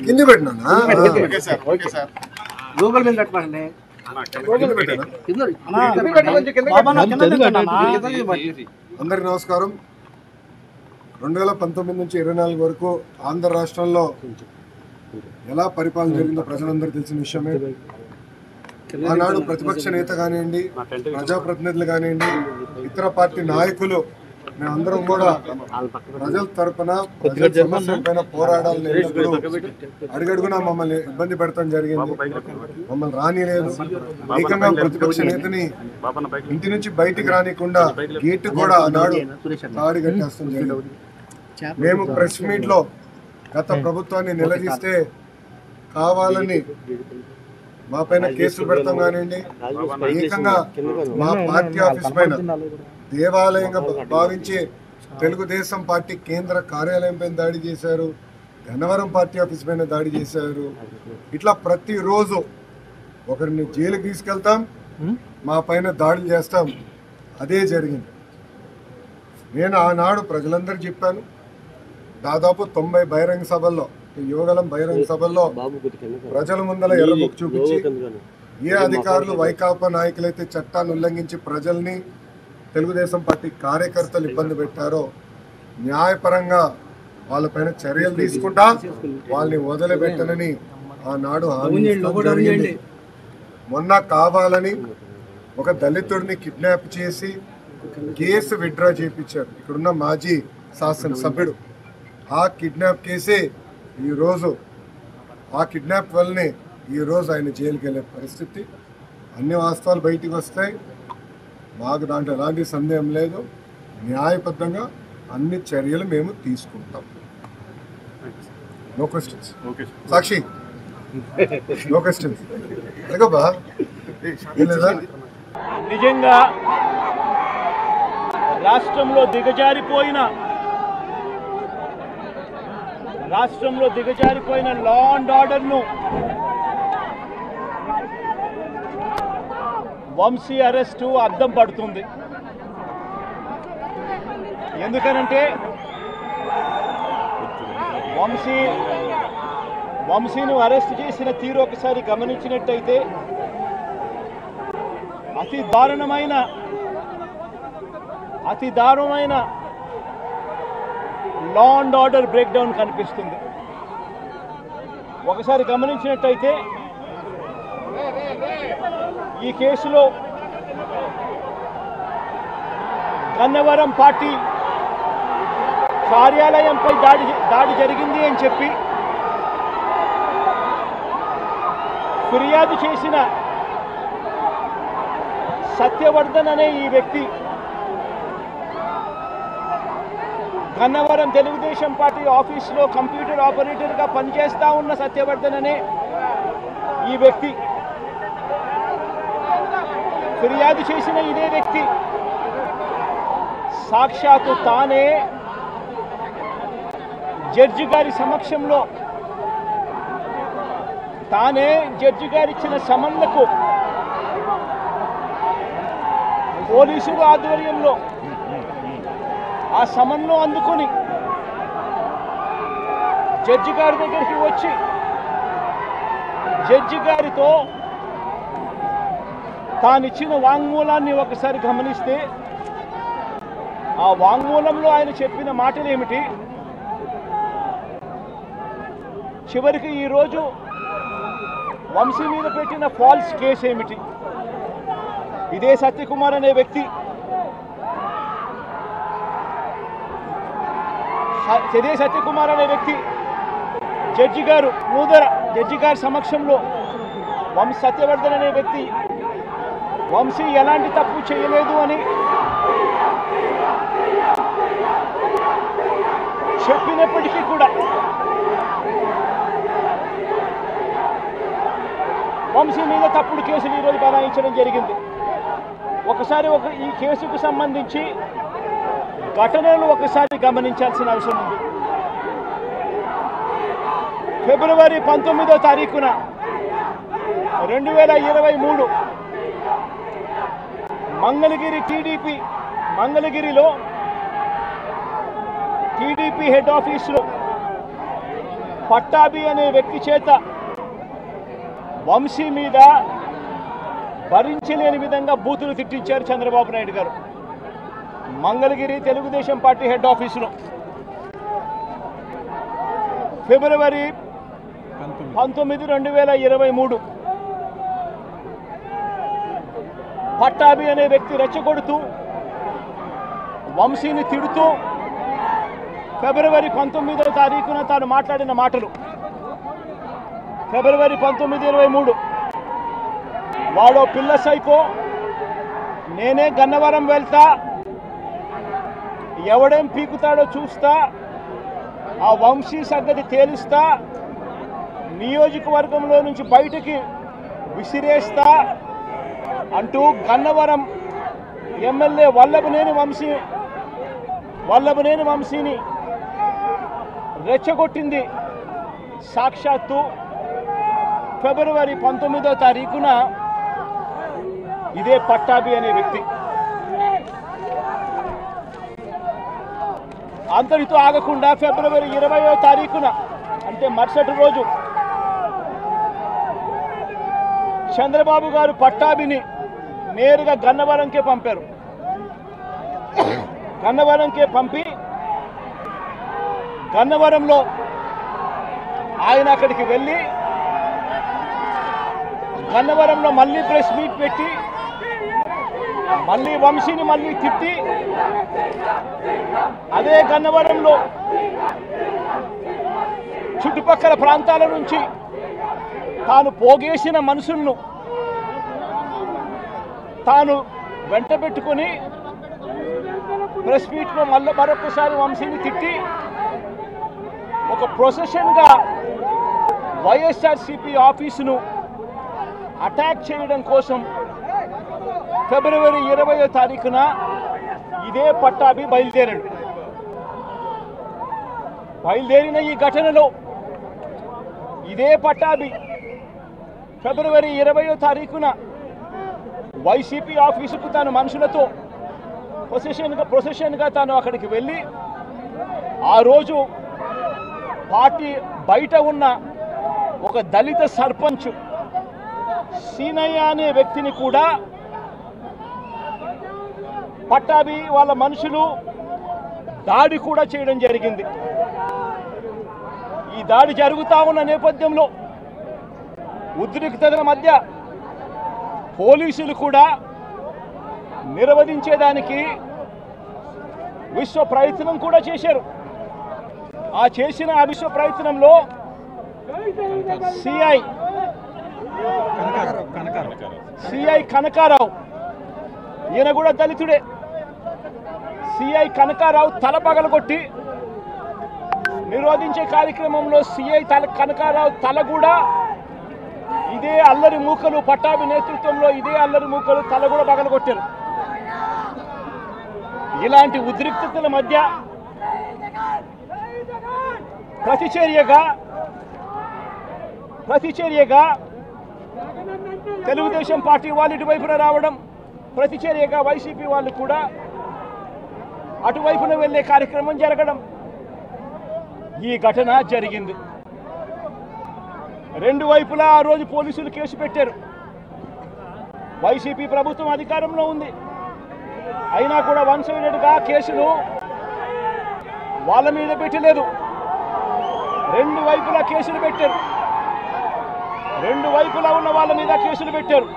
కింది పెట్టినా గూగుల్ మీద పెట్టమండి. అందరికి నమస్కారం. 2019 నుంచి 24 వరకు ఆంధ్ర రాష్ట్రంలో ఎలా పరిపాలన జరిగిందో ప్రజలందరూ తెలిసిన విషయమే. ఆనాడు ప్రతిపక్ష నేత కానివ్వండి, ప్రజాప్రతినిధులు కానివ్వండి, ఇతర పార్టీ నాయకులు మేమందరం కూడా ప్రజల తరఫున ప్రజల సమస్యల పైన పోరాడాలని అడుగడుగునా మమ్మల్ని ఇబ్బంది పెడతాం జరిగింది. మమ్మల్ని రానిలేదు. ఏకంగా ప్రతిపక్ష నేతని ఇంటి నుంచి బయటికి రానికుండా గేటు కూడా ఆనాడు తాడి కట్టేస్తాం జరిగింది. మేము ప్రెస్ మీట్ లో గత ప్రభుత్వాన్ని నిలదీస్తే కావాలని మా పైన కేసులు పెడతాం కానివ్వండి, ఏకంగా మా పార్టీ ఆఫీస్ పైన దేవాలయంగా భావించి తెలుగుదేశం పార్టీ కేంద్ర కార్యాలయం పైన దాడి చేశారు, గన్నవరం పార్టీ ఆఫీస్ పైన దాడి చేశారు. ఇట్లా ప్రతిరోజు ఒకరిని జైలుకి తీసుకెళ్తాం, మా పైన దాడులు చేస్తాం. అదే జరిగింది. నేను ఆనాడు ప్రజలందరూ చెప్పాను. దాదాపు 90 బహిరంగ సభల్లో, యువగలం బహిరంగ సభల్లో ప్రజల ముందల ఎర్రబుక్ చూపించి ఏ అధికారులు వైకాపా నాయకులైతే చట్టాన్ని ఉల్లంఘించి ప్రజల్ని, తెలుగుదేశం పార్టీ కార్యకర్తలు ఇబ్బంది పెట్టారో న్యాయపరంగా వాళ్ళపైన చర్యలు తీసుకుంటా వాళ్ళని వదిలిపెట్టనని ఆనాడు హామీ జరిగింది. మొన్న కావాలని ఒక దళితుడిని కిడ్నాప్ చేసి కేసు విత్డ్రా చేయించారు ఇక్కడున్న మాజీ శాసనసభ్యుడు. ఆ కిడ్నాప్ కేసే ఈరోజు, ఆ కిడ్నాప్ వల్లనే ఈరోజు ఆయన జైలుకి వెళ్ళే పరిస్థితి. అన్ని వాస్తవాలు బయటికి వస్తాయి. మాకు దాంట్లో ఎలాంటి సందేహం లేదు. న్యాయబద్ధంగా అన్ని చర్యలు మేము తీసుకుంటాం. No questions. Sakshi, no questions. అడగబా. నిజంగా రాష్ట్రంలో దిగజారిపోయిన లా అండ్ ఆర్డర్ను వంశీ అరెస్టు అద్దం పడుతుంది. ఎందుకనంటే వంశీను అరెస్ట్ చేసిన తీరు ఒకసారి గమనించినట్టయితే అతి దారుణమైన law and order break down కనిపిస్తుంది. ఒకసారి గమనించినట్టయితే ఈ కేసులో గన్నవరం పార్టీ కార్యాలయంపై దాడి జరిగింది అని చెప్పి ఫిర్యాదు చేసిన సత్యవర్ధన్ అనే ఈ వ్యక్తి, గన్నవరం తెలుగుదేశం పార్టీ ఆఫీస్లో కంప్యూటర్ ఆపరేటర్గా పనిచేస్తూ ఉన్న సత్యవర్ధన్ అనే ఈ వ్యక్తి, ఫిర్యాదు చేసిన ఇదే వ్యక్తి సాక్షాత్తు తానే జడ్జి గారి సమక్షంలో, తానే జడ్జి గారు ఇచ్చిన సమన్లకు పోలీసుల ఆధ్వర్యంలో ఆ సమన్ను అందుకొని జడ్జి గారి దగ్గరికి వచ్చి జడ్జి గారితో తానిచ్చిన వాంగ్మూలాన్ని ఒకసారి గమనిస్తే ఆ వాంగ్మూలంలో ఆయన చెప్పిన మాటలు ఏమిటి, చివరికి ఈరోజు వంశీ మీద పెట్టిన ఫాల్స్ కేసు ఏమిటి, ఇదే సత్యకుమార్ అనే వ్యక్తి జడ్జి గారు జడ్జి గారి సమక్షంలో సత్యవర్ధన్ అనే వ్యక్తి వంశీ ఎలాంటి తప్పు చేయలేదు అని చెప్పినప్పటికీ కూడా వంశీ మీద తప్పుడు కేసులు ఈరోజు బనాయించడం జరిగింది. ఒకసారి ఈ కేసుకు సంబంధించి ఘటనలు ఒకసారి గమనించాల్సిన అవసరం ఉంది. ఫిబ్రవరి 19వ తారీఖున 2023 మంగళగిరిలో టీడీపీ హెడ్ ఆఫీసులో పట్టాభి అనే వ్యక్తి చేత వంశీ మీద భరించలేని విధంగా బూతులు తిట్టించారు చంద్రబాబు నాయుడు గారు మంగళగిరి తెలుగుదేశం పార్టీ హెడ్ ఆఫీసులో ఫిబ్రవరి 19, 2023 పట్టాభి అనే వ్యక్తి రెచ్చగొడుతూ వంశీని తిడుతూ ఫిబ్రవరి 19వ తారీఖున తాను మాట్లాడిన మాటలు ఫిబ్రవరి 19, 23 వాడో పిల్ల సైకో నేనే గన్నవరం వెళ్తా ఎవడేం పీకుతాడో చూస్తా ఆ వంశీ సంగతి తేలుస్తా నియోజకవర్గంలో నుంచి బయటికి విసిరేస్తా అంటూ గన్నవరం ఎమ్మెల్యే వల్లభనేని వంశీని రెచ్చగొట్టింది సాక్షాత్తు ఫిబ్రవరి 19వ తారీఖున ఇదే పట్టాభి అనే వ్యక్తి. అంతటితో ఆగకుండా ఫిబ్రవరి 20వ తారీఖున అంటే మరుసటి రోజు చంద్రబాబు గారు పట్టాభిని నేరుగా గన్నవరంకే పంపారు. గన్నవరంకే పంపి గన్నవరంలో ఆయన అక్కడికి వెళ్ళి గన్నవరంలో మళ్ళీ ప్రెస్ మీట్ పెట్టి మళ్ళీ వంశీని మళ్ళీ తిట్టి అదే గన్నవరంలో చుట్టుపక్కల ప్రాంతాల నుంచి తాను పోగేసిన మనుషులను తాను వెంట పెట్టుకొని ప్రెస్ మీట్లో మళ్ళీ మరొకసారి వంశీని తిట్టి ఒక ప్రొసెషన్గా వైఎస్ఆర్సీపీ ఆఫీసును అటాక్ చేయడం కోసం ఫిబ్రవరి 20వ తారీఖున ఇదే పట్టాభి బయలుదేరిన ఈ ఘటనలో ఇదే పట్టాభి ఫిబ్రవరి 20వ తారీఖున వైసీపీ ఆఫీసుకు తాను మనుషులతో ప్రొసెషన్గా తాను అక్కడికి వెళ్ళి ఆ రోజు పార్టీ బయట ఉన్న ఒక దళిత సర్పంచ్ సీనయ్య అనే వ్యక్తిని కూడా పట్టాభి వాళ్ళ మనుషులు దాడి కూడా చేయడం జరిగింది. ఈ దాడి జరుగుతా ఉన్న నేపథ్యంలో ఉద్రిక్తతల మధ్య పోలీసులు కూడా నిర్వహించేదానికి విశ్వ ప్రయత్నం కూడా చేశారు. ఆ విశ్వ ప్రయత్నంలో సిఐ కనకారావు ఈయన కూడా దళితుడే. సిఐ కనకారావు తల పగలగొట్టి నిరోధించే కార్యక్రమంలో సిఐ కనకారావు తల కూడా ఇదే అల్లరి మూకలు పట్టాభి నేతృత్వంలో ఇదే అల్లరి మూకలు తల కూడా పగలగొట్టారు. ఇలాంటి ఉద్రిక్తతల మధ్య ప్రతిచర్యగా తెలుగుదేశం పార్టీ వాళ్ళు ఇటువైపున రావడం, ప్రతిచర్యగా వైసీపీ వాళ్ళు కూడా అటువైపున వెళ్లే కార్యక్రమం జరగడం, ఈ ఘటన జరిగింది. రెండు వైపులా ఆ రోజు పోలీసులు కేసు పెట్టారు. వైసీపీ ప్రభుత్వం అధికారంలో ఉంది, అయినా కూడా వన్-సైడెడ్గా కేసులు వాళ్ళ మీద పెట్టలేదు. రెండు వైపులా కేసులు పెట్టారు. రెండు వైపులా ఉన్న వాళ్ళ మీద కేసులు పెట్టారు.